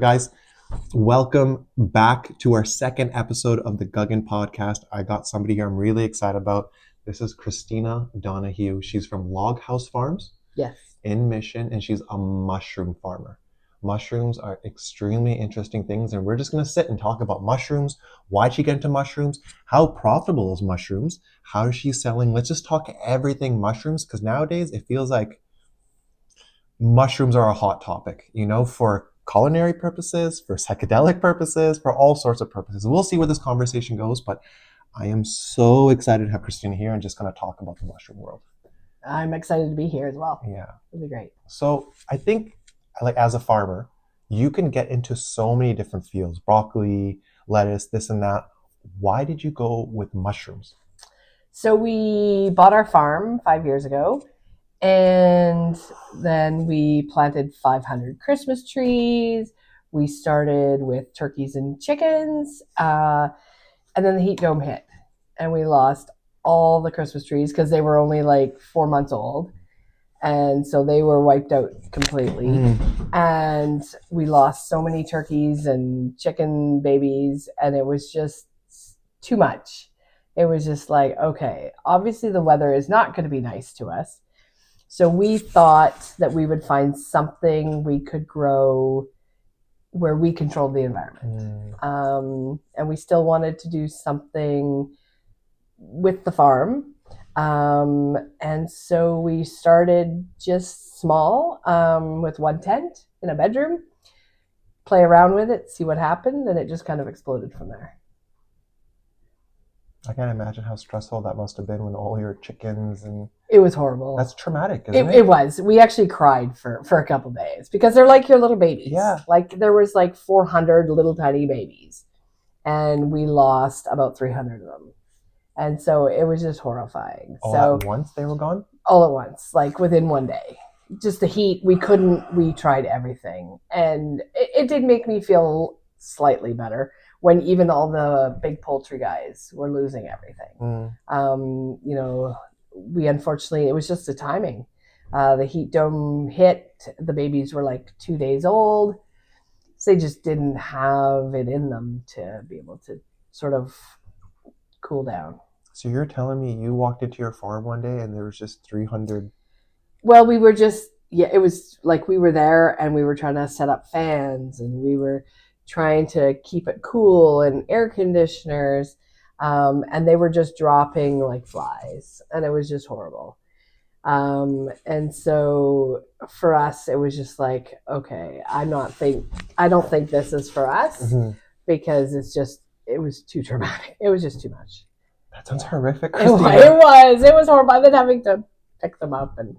Guys, welcome back to our second episode of the Gagan podcast. I got somebody here I'm really excited about. This is Christina Donahue. She's from Log House Farms Yes. in Mission, and she's a mushroom farmer. Mushrooms are extremely interesting things, and we're just going to sit and talk about mushrooms. Why'd she get into mushrooms? How profitable is mushrooms? How is she selling? Let's just talk everything mushrooms, because nowadays it feels like mushrooms are a hot topic, for culinary purposes, for psychedelic purposes, for all sorts of purposes. We'll see where this conversation goes, but I am so excited to have Christina here and just going to talk about the mushroom world. I'm excited to be here as well. Yeah. It'll be great. So I think, like, as a farmer, you can get into so many different fields, broccoli, lettuce, this and that. Why did you go with mushrooms? So we bought our farm 5 years ago, and then we planted 500 Christmas trees. We started with turkeys and chickens, and then the heat dome hit, and we lost all the Christmas trees because they were only like 4 months old. And so they were wiped out completely. And we lost so many turkeys and chicken babies, and it was just too much. It was just like, okay, obviously the weather is not going to be nice to us. So we thought that we would find something we could grow where we controlled the environment. And we still wanted to do something with the farm. And so we started just small, with one tent in a bedroom, play around with it, see what happened, and it just kind of exploded from there. I can't imagine how stressful that must have been when all your chickens and... It was horrible. That's traumatic, isn't it? It was. We actually cried for a couple days because they're like your little babies. Yeah. Like there was like 400 little tiny babies, and we lost about 300 of them. And so it was just horrifying. All at once they were gone? All at once, like within one day. Just the heat, we tried everything. And it did make me feel slightly better when even all the big poultry guys were losing everything. We unfortunately, it was just the timing. The heat dome hit, the babies were like 2 days old. So they just didn't have it in them to be able to sort of cool down. So you're telling me you walked into your farm one day and there was just 300? Well, we were just, it was like we were there and we were trying to set up fans and we were trying to keep it cool and air conditioners. And they were just dropping like flies, and it was just horrible. And so for us, it was just like, okay, I don't think this is for us, because it was too traumatic. It was just too much. That sounds horrific, Christina. It was horrible. And then having to pick them up and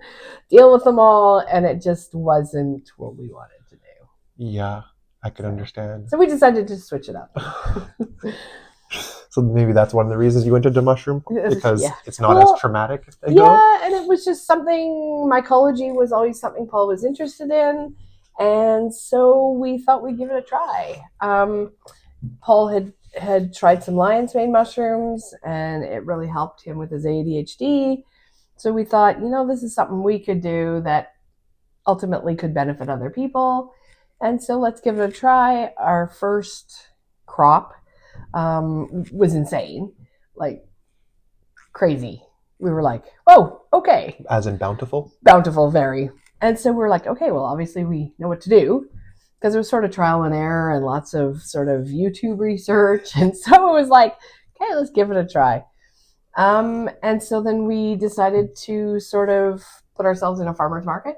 deal with them all, and it just wasn't what we wanted to do. Yeah, I could understand. So we decided to switch it up. So maybe that's one of the reasons you went into mushroom, because it's not as traumatic. And it was just something, mycology was always something Paul was interested in. And so we thought we'd give it a try. Paul had tried some lion's mane mushrooms, and it really helped him with his ADHD. So we thought, this is something we could do that ultimately could benefit other people. And so let's give it a try. Our first crop was insane, like crazy. We were like, oh, okay. As in bountiful? Bountiful, very. And so we're like, okay, well, obviously we know what to do, because it was sort of trial and error and lots of sort of YouTube research. And so it was like, okay, let's give it a try. And so then we decided to sort of put ourselves in a farmer's market.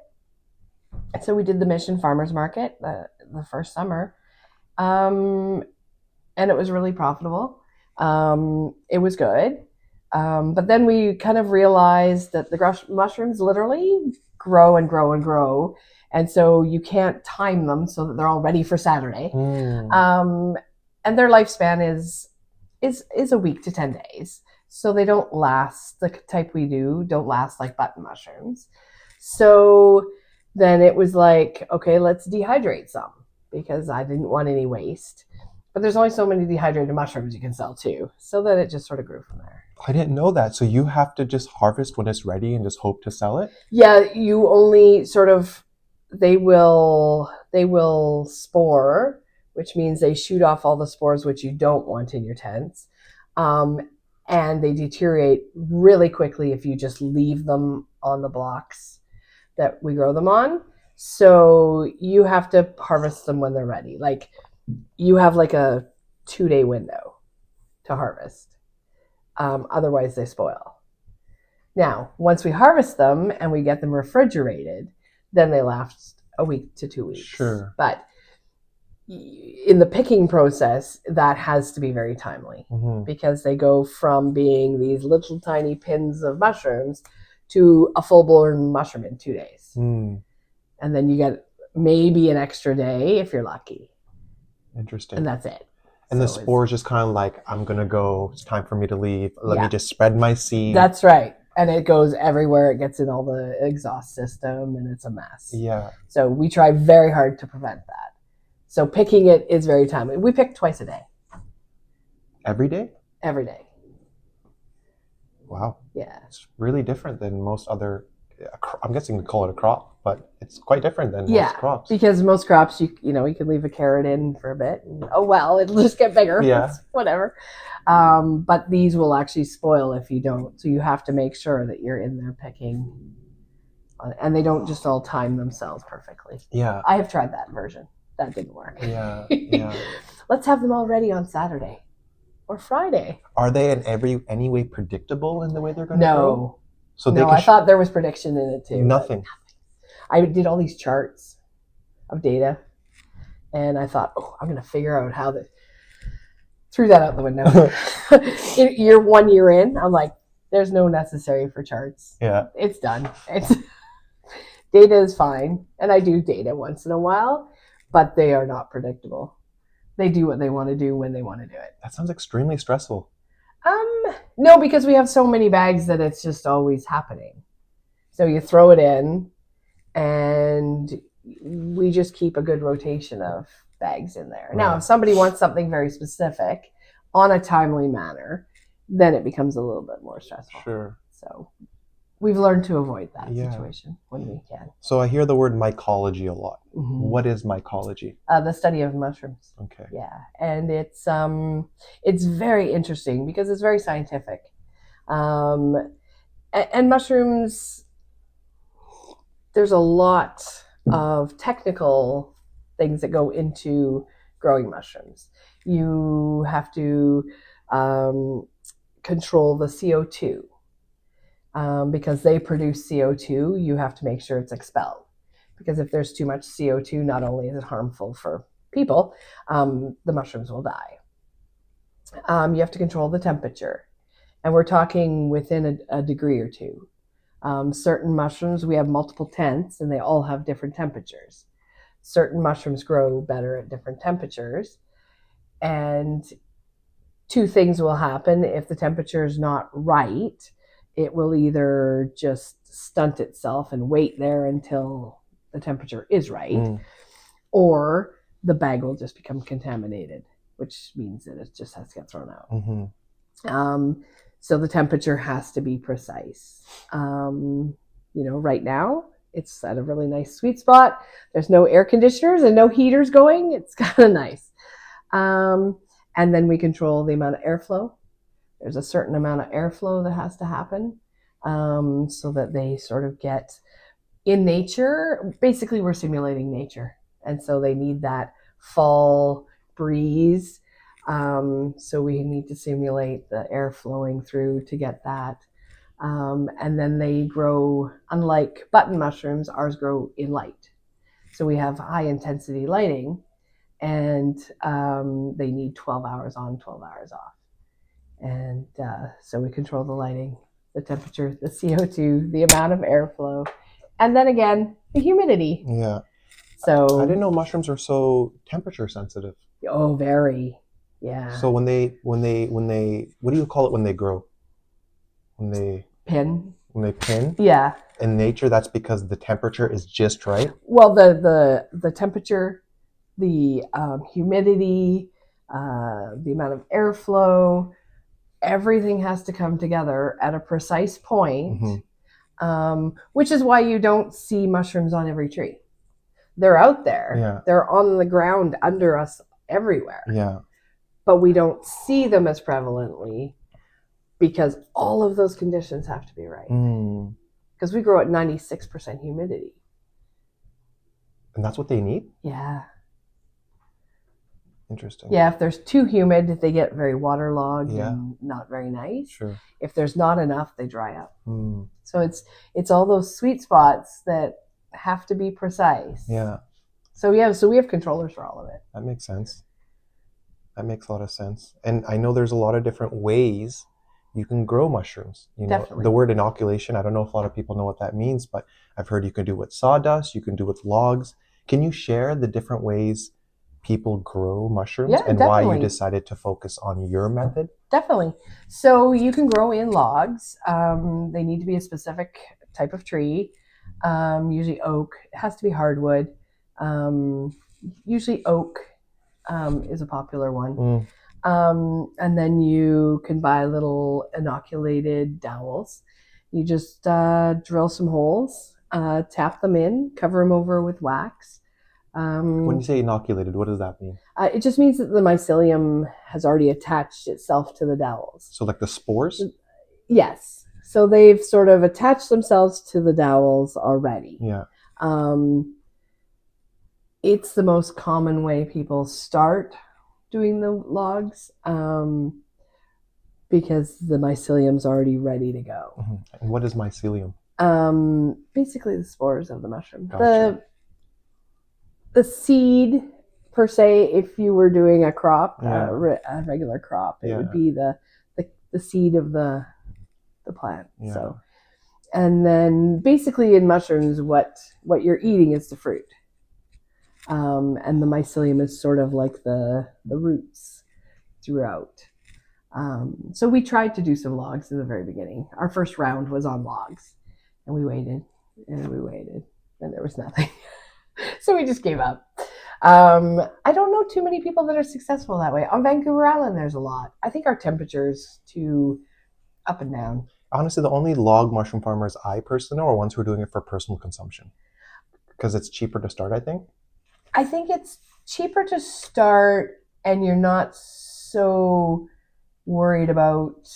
So we did the Mission Farmers Market the first summer. And it was really profitable. It was good. But then we kind of realized that the mushrooms literally grow and grow and grow. And so you can't time them so that they're all ready for Saturday. And their lifespan is a week to 10 days. So they don't last, the type we do, don't last like button mushrooms. So then it was like, okay, let's dehydrate some, because I didn't want any waste. But there's only so many dehydrated mushrooms you can sell too. So then it just sort of grew from there. I didn't know that. So you have to just harvest when it's ready and just hope to sell it? Yeah, you only sort of they will spore, which means they shoot off all the spores which you don't want in your tents. And they deteriorate really quickly if you just leave them on the blocks that we grow them on. So you have to harvest them when they're ready. Like you have like a 2-day window to harvest. Otherwise they spoil. Now, once we harvest them and we get them refrigerated, then they last a week to 2 weeks. Sure. But in the picking process, that has to be very timely because they go from being these little tiny pins of mushrooms to a full-blown mushroom in 2 days. And then you get maybe an extra day if you're lucky. Interesting. And that's it. And so the spore is just kind of like, I'm going to go, it's time for me to leave. Let me just spread my seed. That's right. And it goes everywhere. It gets in all the exhaust system and it's a mess. Yeah. So we try very hard to prevent that. So picking it is very timely. We pick twice a day. Every day? Every day. Wow. Yeah. It's really different than most other, I'm guessing we call it a crop, but it's quite different than most crops. Because most crops, you can leave a carrot in for a bit. And, oh, well, it'll just get bigger. Yeah. Whatever. But these will actually spoil if you don't. So you have to make sure that you're in there picking. And they don't just all time themselves perfectly. Yeah. I have tried that version. That didn't work. Yeah. Let's have them all ready on Saturday or Friday. Are they in any way predictable in the way they're going to grow? No. So I thought there was prediction in it too. Nothing. I did all these charts of data, and I thought, I'm going to figure out how to. Threw that out the window. Year 1 year in, I'm like, there's no necessary for charts. Yeah. It's done. Data is fine, and I do data once in a while, but they are not predictable. They do what they want to do when they want to do it. That sounds extremely stressful. No, because we have so many bags that it's just always happening. So you throw it in, and we just keep a good rotation of bags in there. Right. Now, if somebody wants something very specific on a timely manner, then it becomes a little bit more stressful. Sure. So we've learned to avoid that situation when we can. So I hear the word mycology a lot. What is mycology? The study of mushrooms. Okay. Yeah, and it's very interesting because it's very scientific. And mushrooms, there's a lot of technical things that go into growing mushrooms. You have to control the CO2. Because they produce CO2, you have to make sure it's expelled. Because if there's too much CO2, not only is it harmful for people, the mushrooms will die. You have to control the temperature. And we're talking within a degree or two. Certain mushrooms, we have multiple tents, and they all have different temperatures. Certain mushrooms grow better at different temperatures. And two things will happen. If the temperature is not right, it will either just stunt itself and wait there until the temperature is right, or the bag will just become contaminated, which means that it just has to get thrown out. So the temperature has to be precise. Right now, it's at a really nice sweet spot. There's no air conditioners and no heaters going. It's kind of nice. And then we control the amount of airflow. There's a certain amount of airflow that has to happen so that they sort of get in nature. Basically, we're simulating nature. And so they need that fall breeze. So we need to simulate the air flowing through to get that. And then they grow, unlike button mushrooms, ours grow in light. So we have high intensity lighting, and they need 12 hours on, 12 hours off. And so we control the lighting, the temperature, the CO2, the amount of airflow, and then again, the humidity. Yeah. So I didn't know mushrooms are so temperature sensitive. Oh, very. Yeah. So when they, what do you call it when they grow? When they pin. Yeah. In nature, that's because the temperature is just right. Well, the temperature, the humidity, the amount of airflow, everything has to come together at a precise point, which is why you don't see mushrooms on every tree. They're out there. Yeah. They're on the ground under us everywhere. Yeah. But we don't see them as prevalently because all of those conditions have to be right. Because we grow at 96% humidity. And that's what they need? Yeah. Interesting. Yeah, if there's too humid, they get very waterlogged and not very nice. Sure. If there's not enough, they dry up. So it's all those sweet spots that have to be precise. Yeah. So we have controllers for all of it. That makes sense. That makes a lot of sense. And I know there's a lot of different ways you can grow mushrooms. You know, Definitely. the word inoculation, I don't know if a lot of people know what that means, but I've heard you can do it with sawdust, you can do it with logs. Can you share the different ways people grow mushrooms and why you decided to focus on your method? Definitely. So you can grow in logs. They need to be a specific type of tree, usually oak. It has to be hardwood. Usually oak is a popular one. And then you can buy little inoculated dowels. You just drill some holes, tap them in, cover them over with wax. When you say inoculated, what does that mean? It just means that the mycelium has already attached itself to the dowels. So like the spores? Yes. So they've sort of attached themselves to the dowels already. Yeah. It's the most common way people start doing the logs because the mycelium's already ready to go. And what is mycelium? Basically the spores of the mushroom. Gotcha. The seed, per se, if you were doing a crop, a regular crop, it would be the seed of the plant. Yeah. So, and then basically in mushrooms, what you're eating is the fruit. And the mycelium is sort of like the roots throughout. So we tried to do some logs in the very beginning. Our first round was on logs, and we waited, and there was nothing. So we just gave up. I don't know too many people that are successful that way. On Vancouver Island, there's a lot. I think our temperature's too up and down. Honestly, the only log mushroom farmers I personally know are ones who are doing it for personal consumption. Because it's cheaper to start, I think. I think it's cheaper to start, and you're not so worried about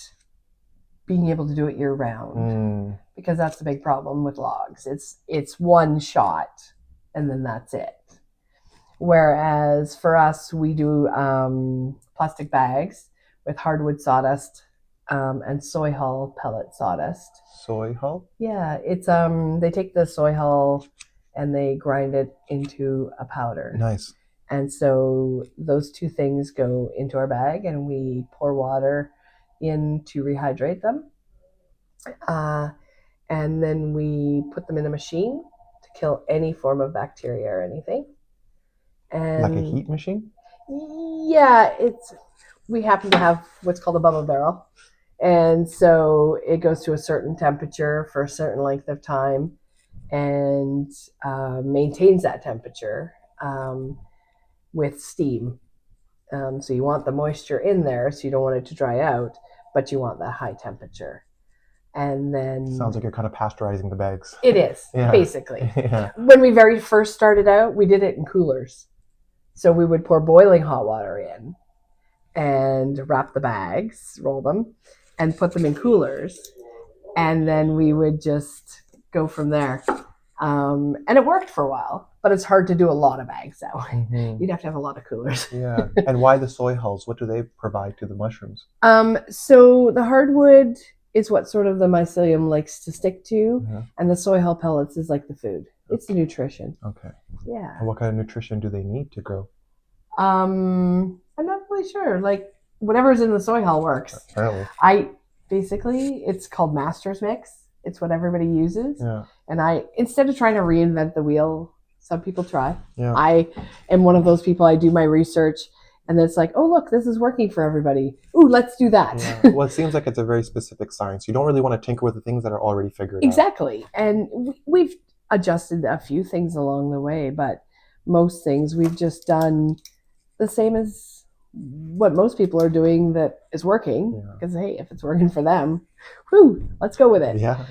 being able to do it year round. Because that's the big problem with logs. It's one shot, and then that's it. Whereas for us, we do plastic bags with hardwood sawdust and soy hull pellet sawdust. Soy hull? Yeah, it's they take the soy hull and they grind it into a powder. Nice. And so those two things go into our bag, and we pour water in to rehydrate them. And then we put them in a machine to kill any form of bacteria or anything. And like a heat machine? Yeah, we happen to have what's called a bubble barrel. And so it goes to a certain temperature for a certain length of time and maintains that temperature with steam. So you want the moisture in there, so you don't want it to dry out, but you want that high temperature. And then sounds like you're kind of pasteurizing the bags. It is, basically. Yeah. When we very first started out, we did it in coolers. So we would pour boiling hot water in and wrap the bags, roll them, and put them in coolers. And then we would just go from there. And it worked for a while, but it's hard to do a lot of bags that way. You'd have to have a lot of coolers. Yeah. And why the soy hulls? What do they provide to the mushrooms? So the hardwood is what sort of the mycelium likes to stick to, and the soy hull pellets is like the food. It's the nutrition. Okay. Yeah. And what kind of nutrition do they need to grow? I'm not really sure. Like whatever's in the soy hull works. Apparently. It's called Master's Mix. It's what everybody uses. Yeah. And instead of trying to reinvent the wheel, some people try. Yeah. I am one of those people. I do my research, and then it's like, oh look, this is working for everybody. Ooh, let's do that. Yeah. Well, it seems like it's a very specific science. You don't really want to tinker with the things that are already figured out. Exactly. And we've adjusted a few things along the way, but most things we've just done the same as what most people are doing that is working. Because hey, if it's working for them, whoo, let's go with it. Yeah.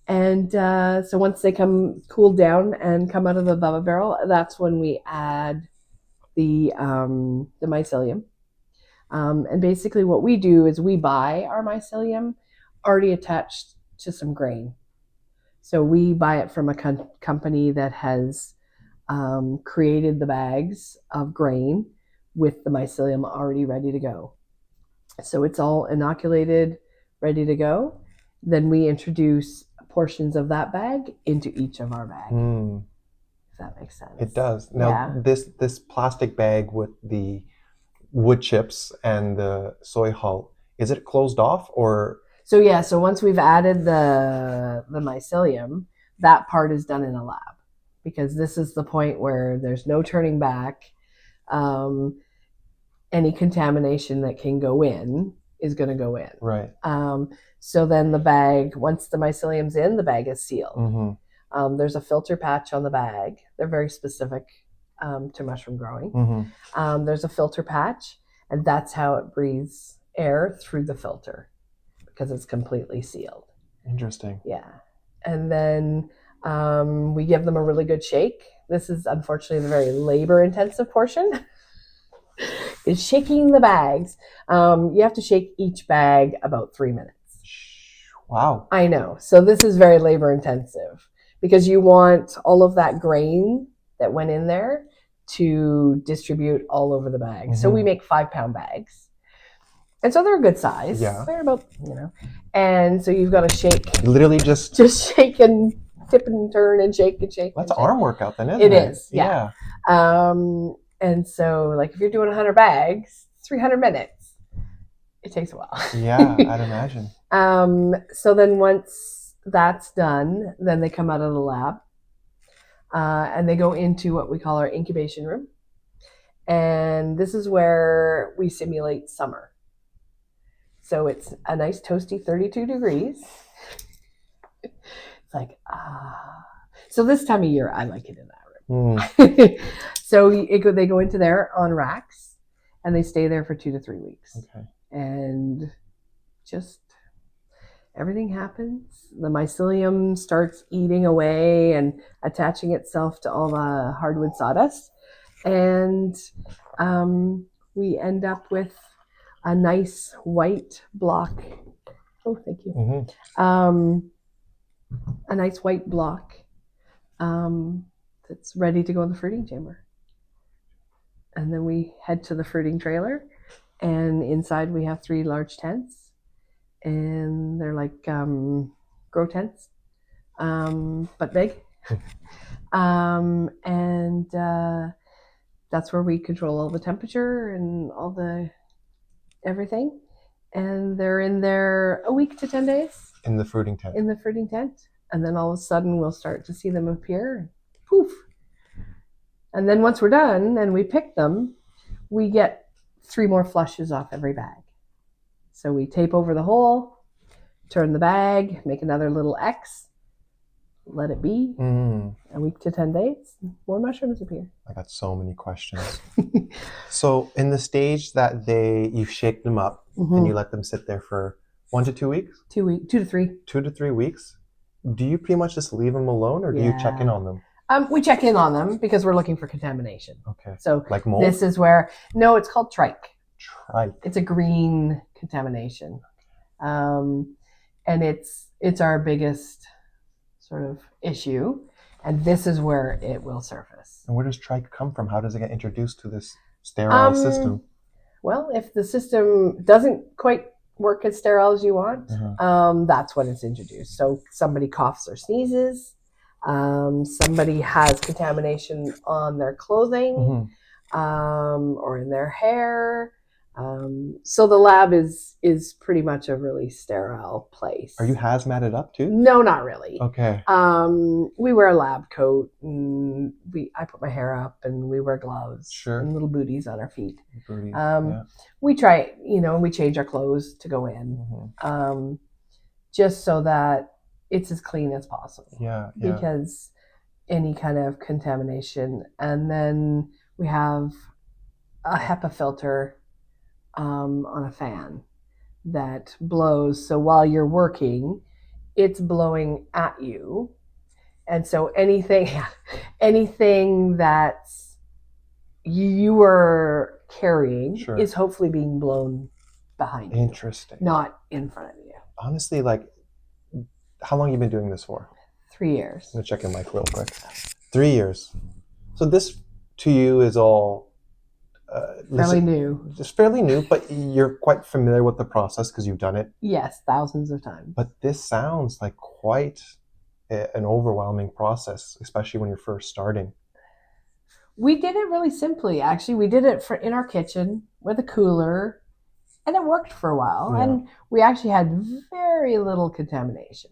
And so once they come cooled down and come out of the Bubba barrel, that's when we add the mycelium. And basically, what we do is we buy our mycelium already attached to some grain. So we buy it from a company that has created the bags of grain with the mycelium already ready to go. So it's all inoculated, ready to go. Then we introduce portions of that bag into each of our bags. If that makes sense. It does. Now, this plastic bag with the wood chips and the soy hull, is it closed off or? So once we've added the mycelium, that part is done in a lab, because this is the point where there's no turning back. Any contamination that can go in is going to go in. Right. So then the bag, once the mycelium's in, the bag is sealed. There's a filter patch on the bag. They're very specific to mushroom growing. There's a filter patch, and that's how it breathes air through the filter, because it's completely sealed. Interesting. Yeah. And then we give them a really good shake. This is unfortunately the very labor-intensive portion. Is shaking the bags. You have to shake each bag about 3 minutes. Wow. I know. So this is very labor intensive, because you want all of that grain that went in there to distribute all over the bag. So we make 5-pound bags. And so they're a good size. Yeah. They're about, and so you've got to shake. Literally just shake and tip and turn and shake and shake. That's an arm workout then, isn't it? It is, yeah. And so, like, if you're doing 100 bags, 300 minutes. It takes a while. Yeah, I'd imagine. So then once that's done, then they come out of the lab and they go into what we call our incubation room. And this is where we simulate summer. So it's a nice toasty 32 degrees. It's like, So this time of year, I like it in that room. So they go into there on racks, and they stay there for 2 to 3 weeks. Okay. And just everything happens. The mycelium starts eating away and attaching itself to all the hardwood sawdust. And we end up with a nice white block. Oh, thank you. A nice white block that's ready to go in the fruiting chamber. And then we head to the fruiting trailer, and inside we have 3 large tents, and they're like grow tents, but big. And that's where we control all the temperature and all the everything. And they're in there a week to 10 days. In the fruiting tent. In the fruiting tent. And then all of a sudden we'll start to see them appear. Poof. And then once we're done and we pick them, we get 3 more flushes off every bag. So we tape over the hole, turn the bag, make another little X, let it be. A week to 10 days, more mushrooms appear. I got so many questions. So in the stage that you shake them up and you let them sit there for 1 to 2 weeks? 2 to 3. 2 to 3 weeks? Do you pretty much just leave them alone, or do you check in on them? We check in on them because we're looking for contamination. Okay. So like mold? This is where, no, it's called trike. Trike. It's a green contamination. And it's our biggest sort of issue. And this is where it will surface. And where does trike come from? How does it get introduced to this sterile system? Well, if the system doesn't quite work as sterile as you want, that's when it's introduced. So somebody coughs or sneezes. Somebody has contamination on their clothing or in their hair. So the lab is pretty much a really sterile place. Are you hazmated up too? No, not really. Okay. We wear a lab coat, and I put my hair up, and we wear gloves and little booties on our feet. We try, we change our clothes to go in, just so that it's as clean as possible. Yeah. Because any kind of contamination, and then we have a HEPA filter on a fan that blows. So while you're working, it's blowing at you. And so anything that you are carrying Sure. is hopefully being blown behind you, Interesting. not in front of you. Honestly, like, how long have you been doing this for? 3 years. I'm gonna check your mic real quick. 3 years. So this to you is all Fairly new. just fairly new, but you're quite familiar with the process because you've done it. Yes, thousands of times. But this sounds like quite an overwhelming process, especially when you're first starting. We did it really simply, actually. We did it in our kitchen with a cooler, and it worked for a while. Yeah. And we actually had very little contamination.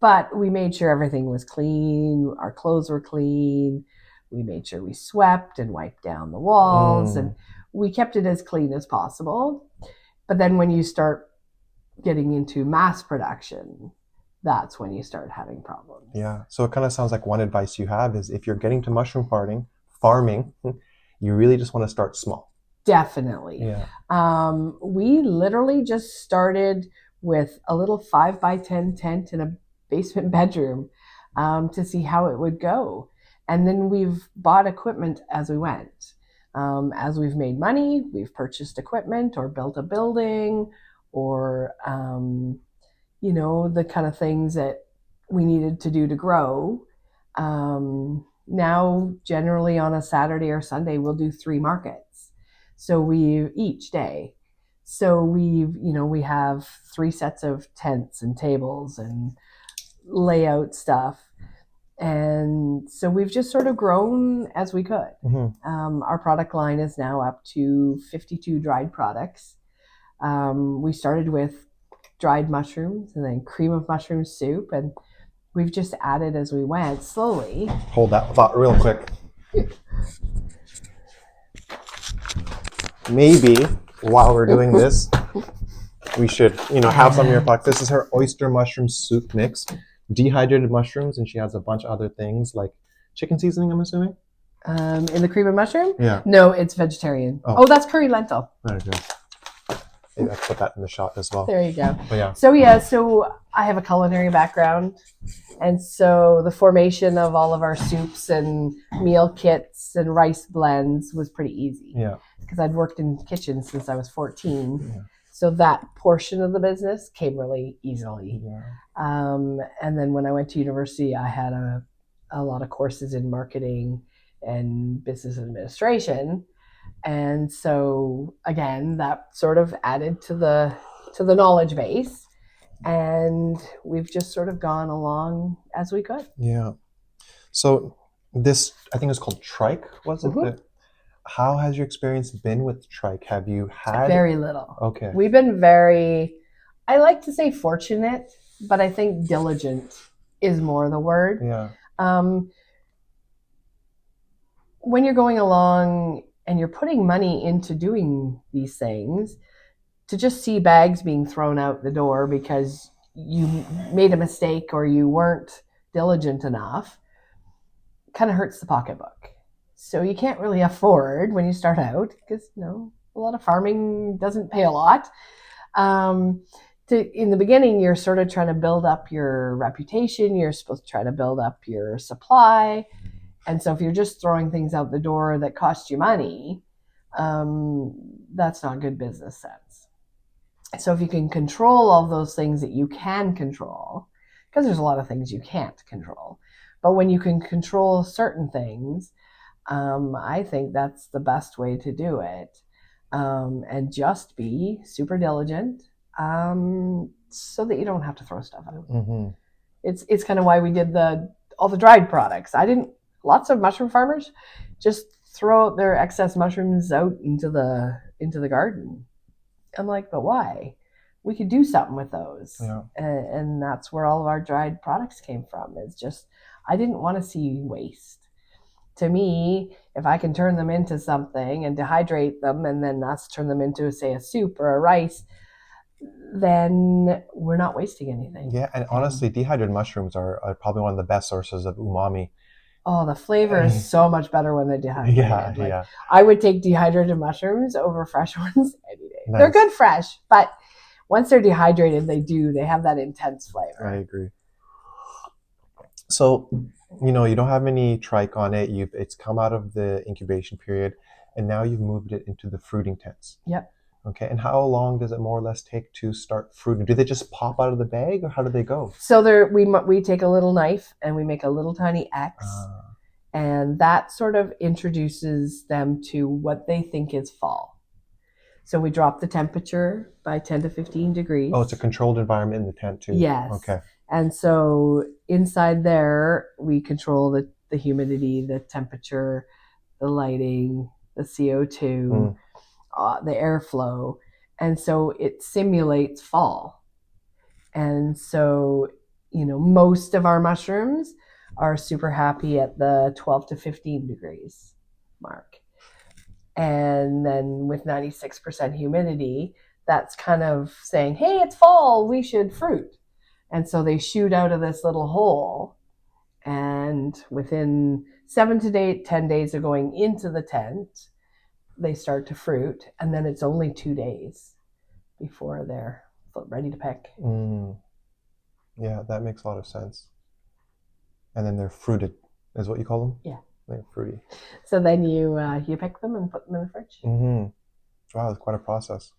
But we made sure everything was clean, our clothes were clean, we made sure we swept and wiped down the walls, and we kept it as clean as possible. But then when you start getting into mass production, that's when you start having problems. Yeah. So it kind of sounds like one advice you have is if you're getting to mushroom farming, you really just want to start small. Definitely. Yeah. We literally just started with a little 5x10 tent in a basement bedroom to see how it would go. And then we've bought equipment as we went. As we've made money, we've purchased equipment or built a building or, the kind of things that we needed to do to grow. Now, generally on a Saturday or Sunday, we'll do 3 markets. So each day. So we have 3 sets of tents and tables and layout stuff. And so we've just sort of grown as we could. Mm-hmm. Our product line is now up to 52 dried products. We started with dried mushrooms and then cream of mushroom soup, and we've just added as we went slowly. Hold that thought real quick. Maybe while we're doing this, we should, have some of your products. This is her oyster mushroom soup mix, dehydrated mushrooms, and she has a bunch of other things like chicken seasoning, I'm assuming? In the cream of mushroom? Yeah. No, it's vegetarian. Oh, that's curry lentil. There you go. Maybe I put that in the shot as well. There you go. But yeah. So I have a culinary background. And so the formation of all of our soups and meal kits and rice blends was pretty easy. Yeah. Because I'd worked in kitchens since I was 14. Yeah. So that portion of the business came really easily. Yeah. And then when I went to university, I had a lot of courses in marketing and business administration. And so again, that sort of added to the knowledge base. And we've just sort of gone along as we could. Yeah. So this, I think it's called trike, was it? Mm-hmm. How has your experience been with trike? Have you had... Very little. Okay. We've been I like to say fortunate, but I think diligent is more the word. Yeah. When you're going along and you're putting money into doing these things, to just see bags being thrown out the door because you made a mistake or you weren't diligent enough kind of hurts the pocketbook. So you can't really afford when you start out because a lot of farming doesn't pay a lot. In the beginning, you're sort of trying to build up your reputation. You're supposed to try to build up your supply. And so if you're just throwing things out the door that cost you money, that's not good business sense. So if you can control all those things that you can control, because there's a lot of things you can't control, but when you can control certain things, I think that's the best way to do it. And just be super diligent so that you don't have to throw stuff out. Mm-hmm. It's kind of why we did all the dried products. Lots of mushroom farmers just throw out their excess mushrooms out into the garden. I'm like, but why? We could do something with those. Yeah. And that's where all of our dried products came from. It's just, I didn't want to see waste. To me, if I can turn them into something and dehydrate them and then us turn them into, say, a soup or a rice, then we're not wasting anything. Yeah, and honestly, dehydrated mushrooms are probably one of the best sources of umami. Oh, the flavor is so much better when they're dehydrated. Yeah. I would take dehydrated mushrooms over fresh ones any day. Nice. They're good fresh, but once they're dehydrated, they have that intense flavor. I agree. So, you know, you don't have any trike on it. It's come out of the incubation period, and now you've moved it into the fruiting tents. Yep. Okay, and how long does it more or less take to start fruiting? Do they just pop out of the bag, or how do they go? So we take a little knife and we make a little tiny X, and that sort of introduces them to what they think is fall. So we drop the temperature by 10 to 15 degrees. Oh, it's a controlled environment in the tent too. Yes. Okay. And so inside there, we control the humidity, the temperature, the lighting, the CO2, the airflow. And so it simulates fall. And so, most of our mushrooms are super happy at the 12 to 15 degrees mark. And then with 96% humidity, that's kind of saying, hey, it's fall, we should fruit. And so they shoot out of this little hole. And within 7 to 10 days of going into the tent, they start to fruit. And then it's only 2 days before they're ready to pick. Yeah, that makes a lot of sense. And then they're fruited, is what you call them? Yeah. They're fruity. So then you pick them and put them in the fridge. Wow, that's quite a process.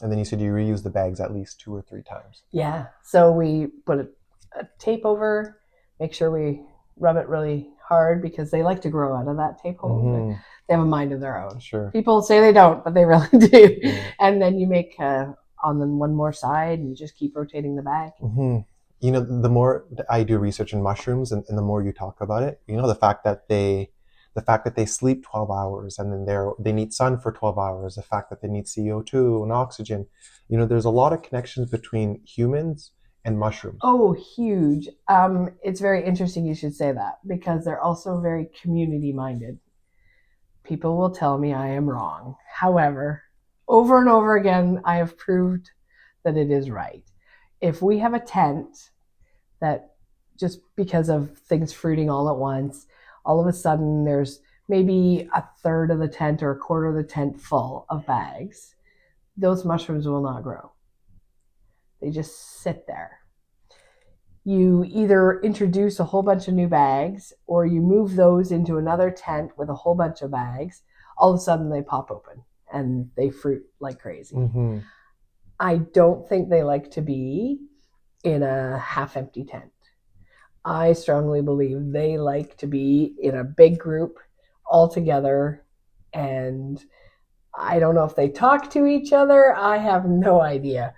And then you said you reuse the bags at least 2 or 3 times. Yeah. So we put a tape over, make sure we rub it really hard because they like to grow out of that tape hole. They have a mind of their own. Sure. People say they don't, but they really do. And then you make on the one more side and you just keep rotating the bag. You know, the more I do research in mushrooms and the more you talk about it, you know, the fact that they sleep 12 hours and then they need sun for 12 hours, the fact that they need CO2 and oxygen, you know, there's a lot of connections between humans and mushrooms. Oh, huge. It's very interesting you should say that because they're also very community minded. People will tell me I am wrong. However, over and over again, I have proved that it is right. If we have a tent that just because of things fruiting all at once, all of a sudden there's maybe a third of the tent or a quarter of the tent full of bags, those mushrooms will not grow. They just sit there. You either introduce a whole bunch of new bags or you move those into another tent with a whole bunch of bags. All of a sudden they pop open and they fruit like crazy. I don't think they like to be in a half-empty tent. I strongly believe they like to be in a big group all together, and I don't know if they talk to each other. I have no idea,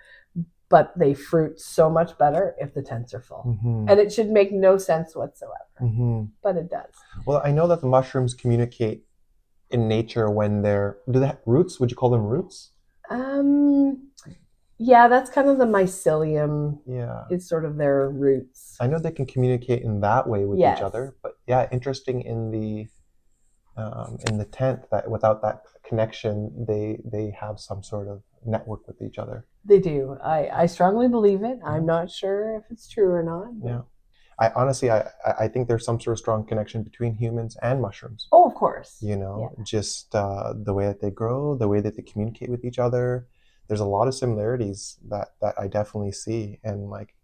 but they fruit so much better if the tents are full. And it should make no sense whatsoever, but it does. Well, I know that the mushrooms communicate in nature when do they have roots? Would you call them roots? Yeah, that's kind of the mycelium. Yeah. Is sort of their roots. I know they can communicate in that way with each other, but yeah, interesting in the tent that without that connection, they have some sort of network with each other. They do. I strongly believe it. I'm not sure if it's true or not. Yeah. I think there's some sort of strong connection between humans and mushrooms. Oh, of course. You know, just the way that they grow, the way that they communicate with each other. There's a lot of similarities that I definitely see, and like,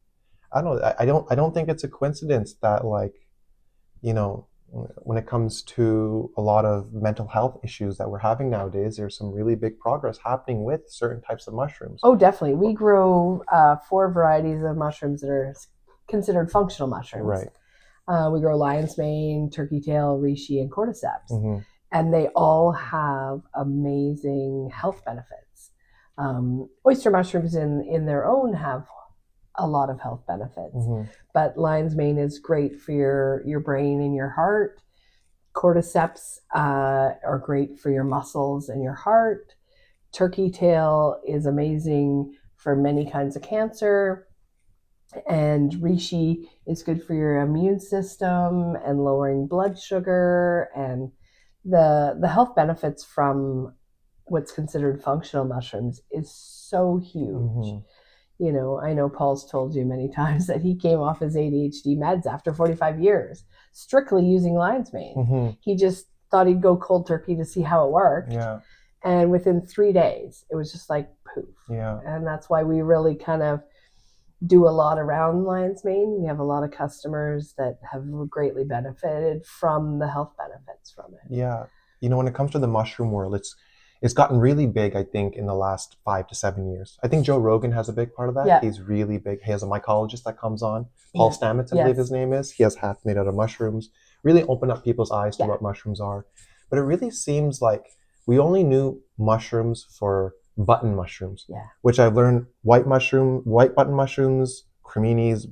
I don't think it's a coincidence that, like, you know, when it comes to a lot of mental health issues that we're having nowadays, there's some really big progress happening with certain types of mushrooms. Oh, definitely. We grow 4 varieties of mushrooms that are considered functional mushrooms. Right. We grow lion's mane, turkey tail, reishi, and cordyceps, and they all have amazing health benefits. Oyster mushrooms in their own have a lot of health benefits, but lion's mane is great for your brain and your heart. Cordyceps are great for your muscles and your heart. Turkey tail is amazing for many kinds of cancer. And reishi is good for your immune system and lowering blood sugar. And the health benefits from what's considered functional mushrooms is so huge. You know, I know Paul's told you many times that he came off his ADHD meds after 45 years, strictly using lion's mane. He just thought he'd go cold turkey to see how it worked. Yeah. And within 3 days, it was just like poof. Yeah. And that's why we really kind of do a lot around Lion's Mane. We have a lot of customers that have greatly benefited from the health benefits from it. Yeah. When it comes to the mushroom world, it's gotten really big, I think, in the last 5 to 7 years. I think Joe Rogan has a big part of that. Yeah. He's really big. He has a mycologist that comes on, Paul Yeah. Stamets, I Yes. believe his name is. He has hats made out of mushrooms. Really open up people's eyes to Yeah. what mushrooms are. But it really seems like we only knew mushrooms for button mushrooms, Yeah. which I've learned white button mushrooms, creminis,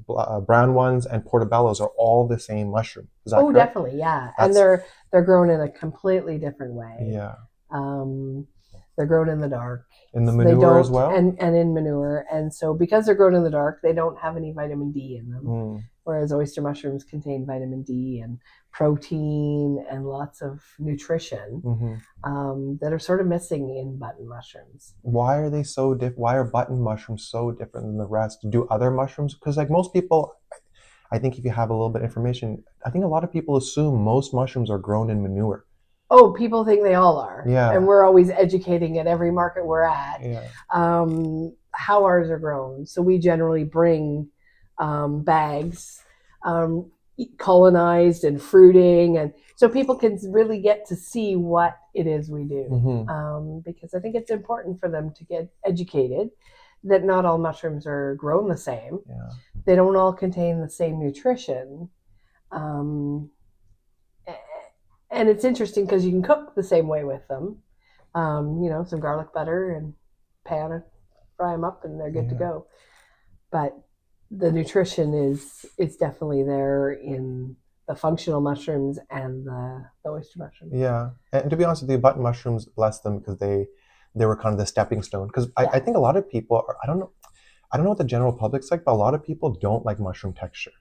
brown ones, and portobellos are all the same mushroom. Is that correct? Definitely, yeah. And they're grown in a completely different way. Yeah. They're grown in the dark. In the manure as well? And in manure. And so because they're grown in the dark, they don't have any vitamin D in them. Whereas oyster mushrooms contain vitamin D and protein and lots of nutrition that are sort of missing in button mushrooms. Why are they so different? Why are button mushrooms so different than the rest? Do other mushrooms? Because like most people, I think if you have a little bit of information, I think a lot of people assume most mushrooms are grown in manure. Oh, people think they all are. Yeah. And we're always educating at every market we're at Yeah. how ours are grown. So we generally bring bags colonized and fruiting, and so people can really get to see what it is we do. Because I think it's important for them to get educated that not all mushrooms are grown the same. Yeah. They don't all contain the same nutrition. And it's interesting because you can cook the same way with them. Some garlic butter and pan it, fry them up, and they're good to go. But the nutrition is definitely there in the functional mushrooms and the oyster mushrooms. Yeah. And to be honest with you, button mushrooms, bless them, because they were kind of the stepping stone. Because I think a lot of people I don't know what the general public's like, but a lot of people don't like mushroom texture.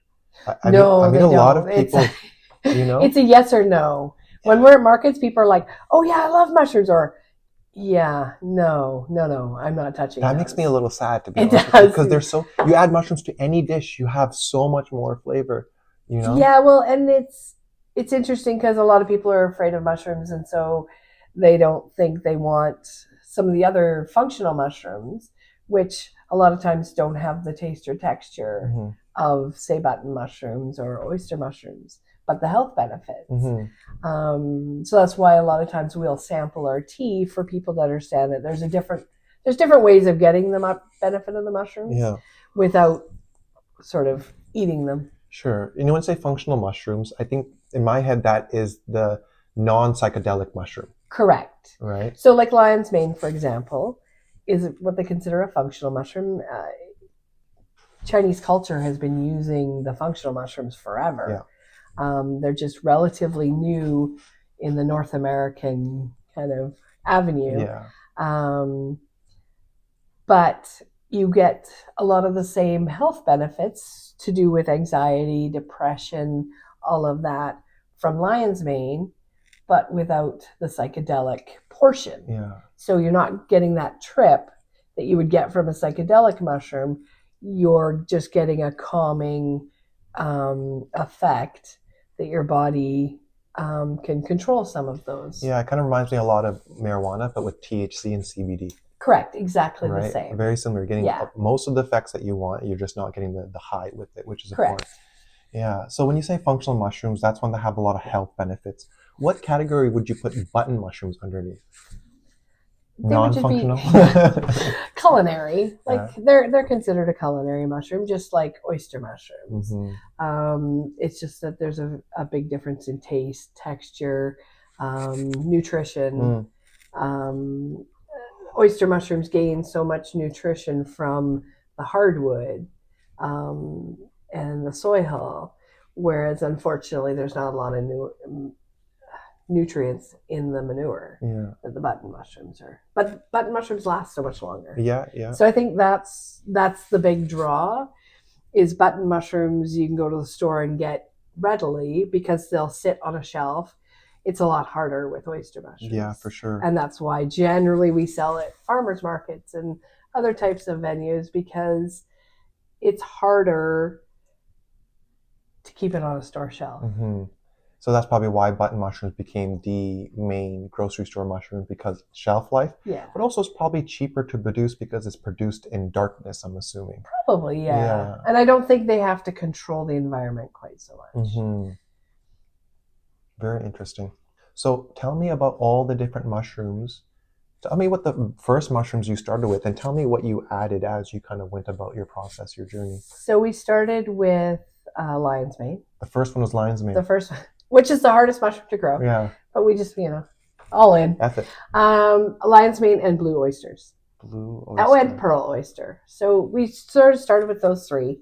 I mean a lot of people, it's a yes or no. When we're at markets, people are like, "Oh yeah, I love mushrooms," or "Yeah, no, I'm not touching." That those. Makes me a little sad, to be It honest, does. because they're so. You add mushrooms to any dish, you have so much more flavor. Yeah, well, and it's interesting because a lot of people are afraid of mushrooms, and so they don't think they want some of the other functional mushrooms, which a lot of times don't have the taste or texture of, say, button mushrooms or oyster mushrooms, but the health benefits. So that's why a lot of times we'll sample our tea for people to understand that there's different ways of getting the benefit of the mushrooms without sort of eating them. Sure. When you say functional mushrooms, I think in my head that is the non-psychedelic mushroom. Correct. Right. So like lion's mane, for example, is what they consider a functional mushroom. Chinese culture has been using the functional mushrooms forever. They're just relatively new in the North American kind of avenue. But you get a lot of the same health benefits to do with anxiety, depression, all of that from lion's mane, but without the psychedelic portion. So you're not getting that trip that you would get from a psychedelic mushroom. You're just getting a calming effect that your body can control some of those. Yeah, it kind of reminds me a lot of marijuana, but with THC and CBD. Correct, exactly the same. Very similar. You're getting most of the effects that you want. You're just not getting the high with it, which is important. Yeah. So when you say functional mushrooms, that's one that have a lot of health benefits. What category would you put button mushrooms underneath? Non-functional? Culinary. They're considered a culinary mushroom, just like oyster mushrooms. It's just that there's a big difference in taste, texture, nutrition. Oyster mushrooms gain so much nutrition from the hardwood and the soy hull, whereas unfortunately there's not a lot of nutrients in the manure that the button mushrooms are. But button mushrooms last so much longer. So I think that's the big draw, is button mushrooms you can go to the store and get readily because they'll sit on a shelf. It's a lot harder with oyster mushrooms. Yeah, for sure. And that's why generally we sell at farmers markets and other types of venues, because it's harder to keep it on a store shelf. So that's probably why button mushrooms became the main grocery store mushroom, because shelf life. Yeah. But also it's probably cheaper to produce because it's produced in darkness, I'm assuming. Probably, yeah. Yeah. And I don't think they have to control the environment quite so much. Mm-hmm. Very interesting. So tell me about all the different mushrooms. Tell me what the first mushrooms you started with, and tell me what you added as you kind of went about your process, your journey. So we started with lion's mane. The first one was lion's mane. The first one, which is the hardest mushroom to grow. Yeah. But we just, all in. That's it. Lion's mane and blue oysters. Blue oyster. That went pearl oyster. So we sort of started with those three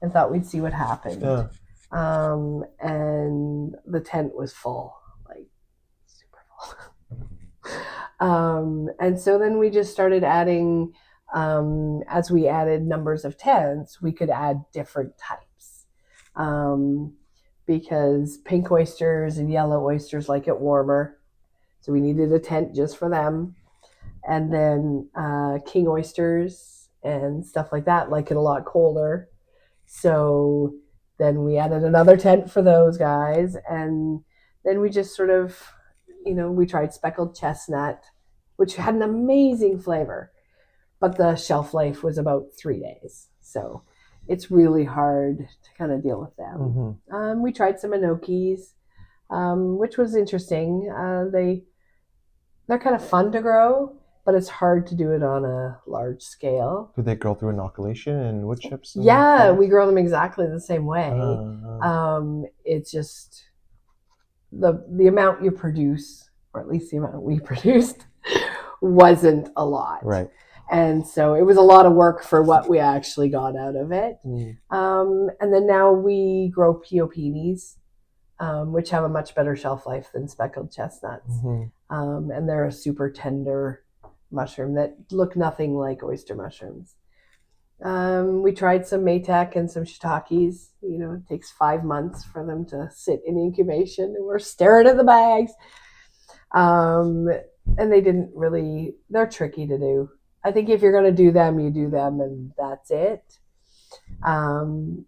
and thought we'd see what happened. Yeah. And the tent was full, like super full. And so then we just started adding, as we added numbers of tents, we could add different types. Because pink oysters and yellow oysters like it warmer. So we needed a tent just for them. And then king oysters and stuff like that like it a lot colder. So then we added another tent for those guys. And then we just sort of, we tried speckled chestnut, which had an amazing flavor. But the shelf life was about 3 days. So it's really hard to kind of deal with them. Mm-hmm. We tried some enokis, which was interesting. They're kind of fun to grow, but it's hard to do it on a large scale. Do they grow through inoculation and wood chips? Yeah, we grow them exactly the same way. It's just the amount you produce, or at least the amount we produced, wasn't a lot. Right. And so it was a lot of work for what we actually got out of it. And then now we grow peonies, which have a much better shelf life than speckled chestnuts. And they're a super tender mushroom that look nothing like oyster mushrooms. We tried some maytak and some shiitakes. It takes 5 months for them to sit in incubation, and we're staring at the bags. And they're tricky to do. I think if you're going to do them, you do them, and that's it. And